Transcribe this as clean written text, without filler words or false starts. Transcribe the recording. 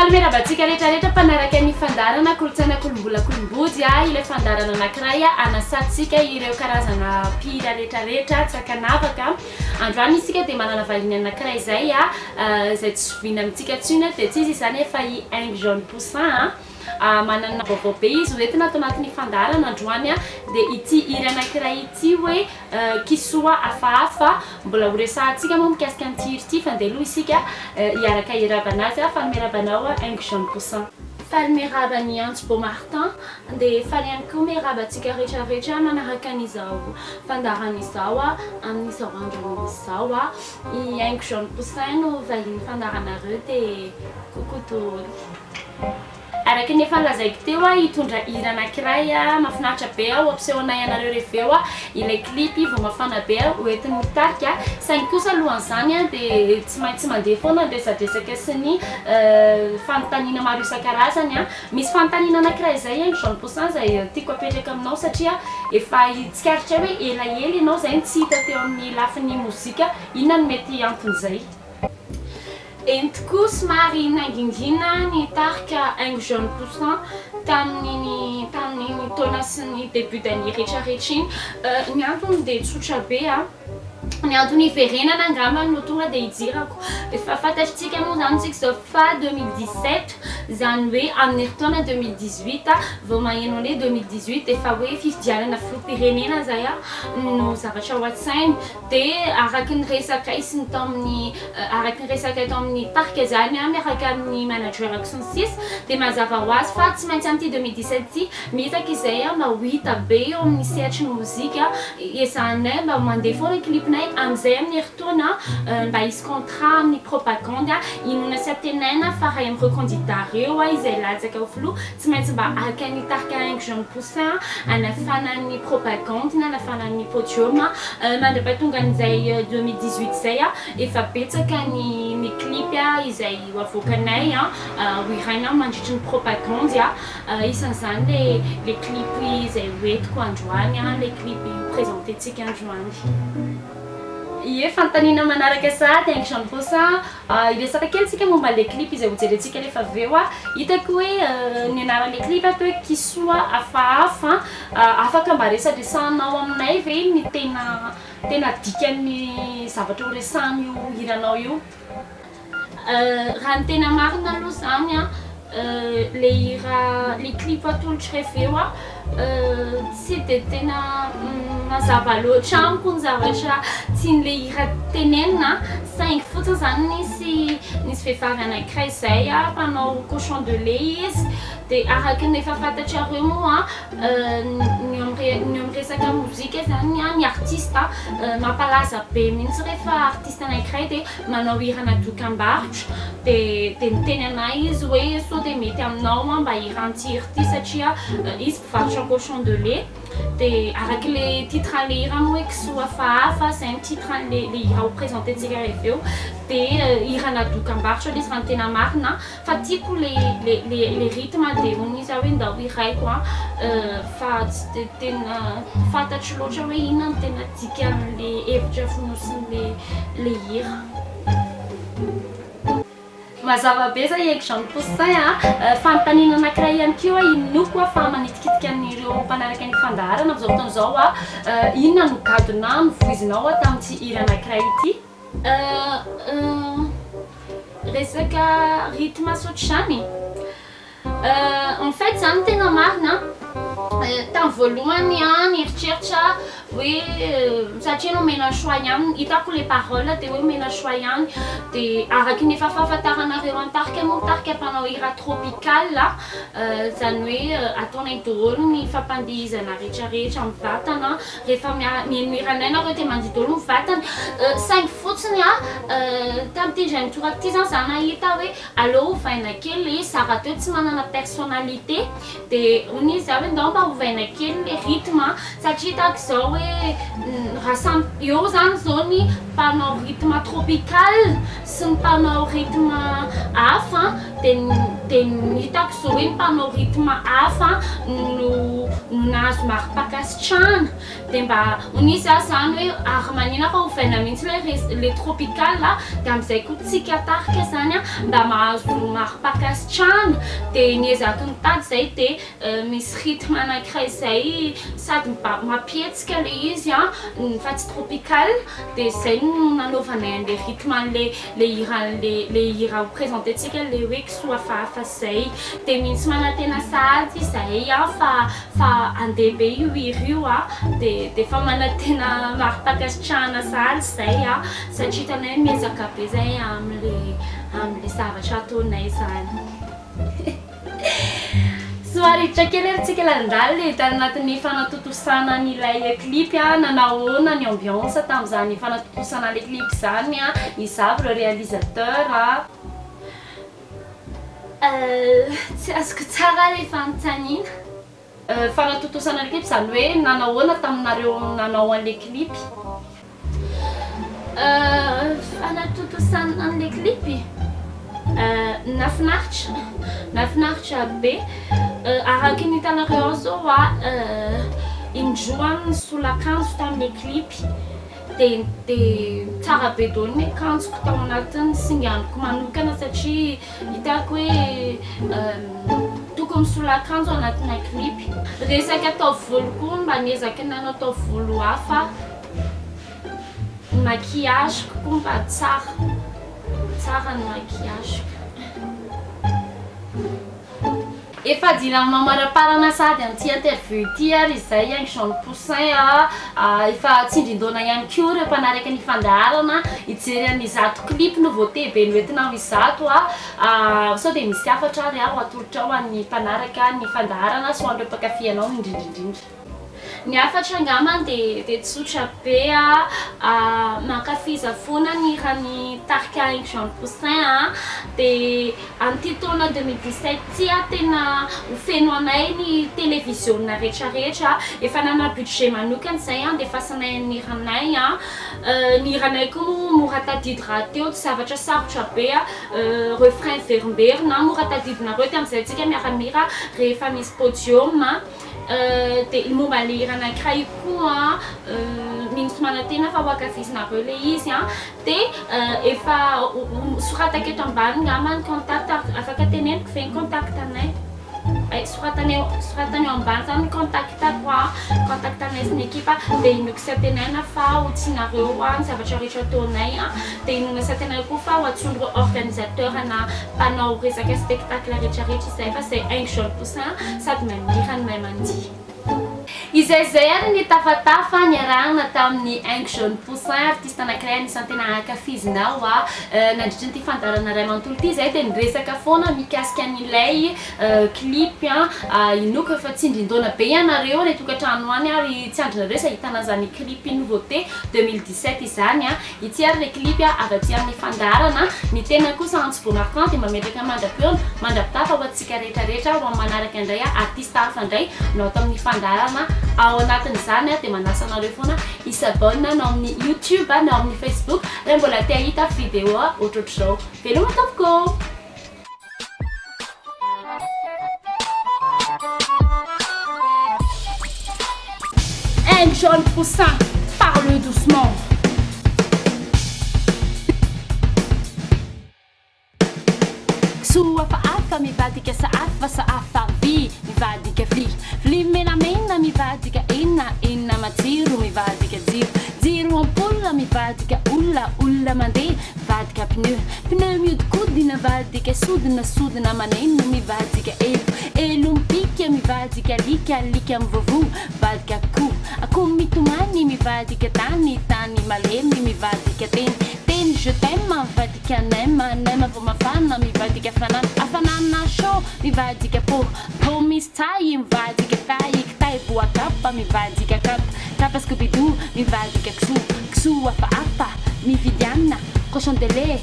Falmerabatsika rehetrarehetra mpanaraka ny fandarana kolotsaina kolombolakolombozy ilay fandarana anankiray anasantsika ireo karazana mpihira rehetrarehetra tsakanavaka. Androany isika dia manana vahiny anankiray izay izay tsy zoviana amintsika ntsony dia tsy izy izany efa i Aingo Jaune Poussin manana vaovao be izy hoentina atao anatin'ny fandarana androany dia ity hira anankiray ity hoe kisoa hafahafa mbola ho resahantsika moa mikasika an'ity hira ity fa andeha aloha isika hiaraka hirabana azy fa miarabanao Aingo Jaune Poussin. Faly miaraba ny Antsy Beaumartin dia faly ihany koa miarabantsika rehetrarehetra manaraka an'izao fandarana izao amin'izao andro izao i Aingo Jaune Poussin no vahiny fandaranareo dia kokotoly. Araka ny efa nolazaiko teo hitondra hira anankiray mahafinaritra be ampisehoana ianareo rehefa ilay clip vao mafana be hoentin'ny mitarika saingy kosa alohan'izany dia tsy maintsy mandeha foana resadresaka sy ny fanontaniana maro isan-karazany misy fanontaniana anankiray izay Aingo Jaune Poussin izay tiako apetraka aminao satria efa tsikaritra hoe elaela ianao izay tsy hita teo amin'ny lafin'ny mozika inona no mety anton'izay. Entiko somary nangingina ny tarika Aingo Jaune Poussin tamin'ny taona sy ny début d'année rehetrarehetra iny. Ny antony dia tsotra be ny antony iverenana angamba no tonga dia hijirako. Efa fantatritsika moa zany tsika zao fa 2017 izany hoe amin'ny taona 2018 vao maheno ane 2018 efa hoe fifidianana filoham-pirenena zay no zavatra ao an-tsainy dia araky ny resaka isiny tao amin'ny araky ny resaka tao amin'ny tarika zany miaraka amin'ny managerako sy ny sisa dia mazava ho azy fa tsy maintsy amin'ity 2017 ity miezaka izay mba ho hita be eo amin'ny sehatry ny mozika ezahanay mba mandeha foana clipnay amin'izay amin'ny heritaona mba hisy contrat amin'ny propagande inona sy atenaina fa raha amin'ny reconditareo izay latsaka ho filoha tsy maintsy mba araka ny tarika Aingo Jaune Poussin anafanan'ny propagande na anafanan'ny podium mandrapahatonga an'izay 2018 izay efa betsaka ny clip izay avoakanay ho iraina mandritry ny propagande isan'izany les clip izay hoentiko androany les clip présententsika androany. Ie fanontaniana manaraka sady Aingo Jaune Poussin iresaka kely tsika momba le clip izay hojerentsika rehefa avy eo hitako hoe ny anaran'le clip atao hoe kisoa hafahafa afaka mba resadresahanao aminay ve ny tena dikan'ny zavatra ho resahan'io hiranao io. Raha ny tena marina aloha zany le hira le clip atolotry rehefa eo tsy dia tena mazava loatra amiko ny zavatra tian'le hira tenenina saingy fotsiny zany nisy vehivavy anankiray izay mpanao cochon de lait izy dia araky ny efa fantatrareo moa ny amin'ny resaka mozika zany ny artiste mampalaza be mihitsy rehefa artiste anankiray dia manao hira dokam-barotra dia niteny anay izy hoe sao dia mety aminao mba hiranty hira ity satria izy mpivarotra cochon de lait dia araky le titran'le hira moa hoe kisoa hafahafa izay ny titran'le hira ho présententsika rehefa eo dia hirana dokam-barotra izy raha ny tena marina fa tiako le rythme dia hono izy hoe ndao hiraiko fa tsy dia tena fantatro loatra hoe inona no tena dikan'le hevitra fonosin'le hira. Mazava be zay Aingo Jaune Poussin fanontaniana anankiray ihany koa inoko fa manitikitika an'ireo mpanaraka ny fandarana amin'izao fotoana izao inona no gadona novoizinao tamin'ity hira anankiray ity. Resaka rythme sotrany en fait zany tena marina tamin'ny voalohany nieritreritira hoe satria nomena choix ihany hitako le parole dia hoe omena choix ihany dia araky ny efa fahafantaranareo antarika moa tarika mpanao hira tropical zany hoe ataonay daholo ny fampandihizana rehetrarehetra amin'ny vatana rehefa mihaino hiranay nareo dia mandihy daholo ny vatana saingy fotsiny tamin'ity indray mitoraka ity zany za nahita hoe aleo ovaina kely zara teo tsy manana personnalité dia hono izy hoe ndao mba ovaina kely le rythme satria hitako izao hoe raha samy eo zany zao ny mpanao rythme tropical sy ny mpanao rythme hafa dia hitako izao hoe mpanao rythme hafa no mahazo maripakasitrahana dia mba honisy zany hoe ary manina fa hovaina mihitsy le tropical dia amin'izay koa tsika tarika zany mba mahazo maripakasitrahana dia niezaky nitady zay dia misy rythme anankiray zay sady mapietsika le izy fa tsy tropical dia zay no nanaovanay an'le rythme le hira présententsika le hoe kisoa hafahafa zay dia misy manantena sady zay fa andeha be io hira io dia fa manantena maripakasitrahana sady zay satria hitanay miezaka be zay am'le zavatra ataonay zany soaritra kely aritsika landraly le tany anatin'ny fanatotosana n'ilay clip nanahoana ny ambiance tamin'izany fanatotosana le clip zany izavy le réalisateur tsy azoko tsara le fanontaniana fanatotosana le clip zany hoe nanahoana taminareo nanao an'le clip fanatotosana an'le clip nafinaritra be araky ny hitanareo zao indroany solakanjo tamin'le clip dia tsara be daholo ny akanjoko tao anatiny singaniko manokana satria hitako hoe tokony solakanjo anatina clip resaka taovolo koa mba niezaky nanao taovolo hafa maquillageko koa mba tsara ny maquillageko efa dila mamaraparana sady an'ity interview ity ary izay Jean Poussin efa tsindrin-dona ihany koa reo mpanaraka ny fandaharana hijery an'izato clip nouveauté be noentinao izato sao dia misy afatra ary atolotra ao an'ny mpanaraka ny fandaharana so an'ireo mpankafy anao indrindrindrindra ny afatra angambany dia tsotra be mankafiza foana ny rany tarika Jean Poussin dia an'ity taona 2017 ty tena hofeno anay ny télévisionna rehetrarehetra efa nana budget manokana zay dia fasanay ny ranay koa mora tadidy raha teo tsy zavatra sarotra be refrain verimberina mora tadidinareo ty amin'izay tsika miaramira rehefa misy podium dia momba le hira anankiray koa misy manantena fa hoakafizinareo le izy dia efa soratako eto ambany ngambany contact afaka teneniko ve ny contact anay soratany eo ambany zany contactanay sy ny ekipa dia inoko sy atenaina fa hotsianareo ny zavatra rehetra ataonay dia inona sy atenaina koa fa ho atsondro organisateur na mpanao resaka spectacle rehetrarehetra izay fa zay Jean Poussin sady mamira ny mahay mandihy izay ary ny tafatafa niarahana tamin'ny Jean Poussin artiste anankiray anisan'ny tena ankafizinao nandritra nyity fandarana ray manontolo ity zay dia niresaka foana mikasika an'ilay clip inoko efa tsindrin-dona be ianareo ny tokantrano any ary tsy andrinareo sa hitana zany clip nouveauté 2017 izany ity ary le clip avy aty amin'ny fandarana ny tena kosa Antsy Bonafran dia mametraka mandrapiona mandrapitafa ho antsika rehetrarehetra ro manaraka indray artiste hafa indray no atao amin'ny fandarana ao anatin'izany dia manasa anareo foana isabone na amin'ny YouTube na amin'ny Facebook raha mbola te hahita vidéo ohatrohatr'izao veloma tompoko Jean Poussin parle doucement Sua faafa mivadika saafa vi mivadika fli menamena mivadika inna matsiro mivadika jiro ampolla mivadika ulla mandeha mivadika pneu miodikodina mivadika sodina maneno mivadika elo mipika mivadika lika mivovo mivadika akoho mitomany mivadika tany malemy mivadika teny je t'aime mivadika nema vo mafana mivadika afanana show mivadika po misy tay mivadika tay voa kapa mivadika kapa scooby-doo mivadika kiso afa mividiana cochon de lait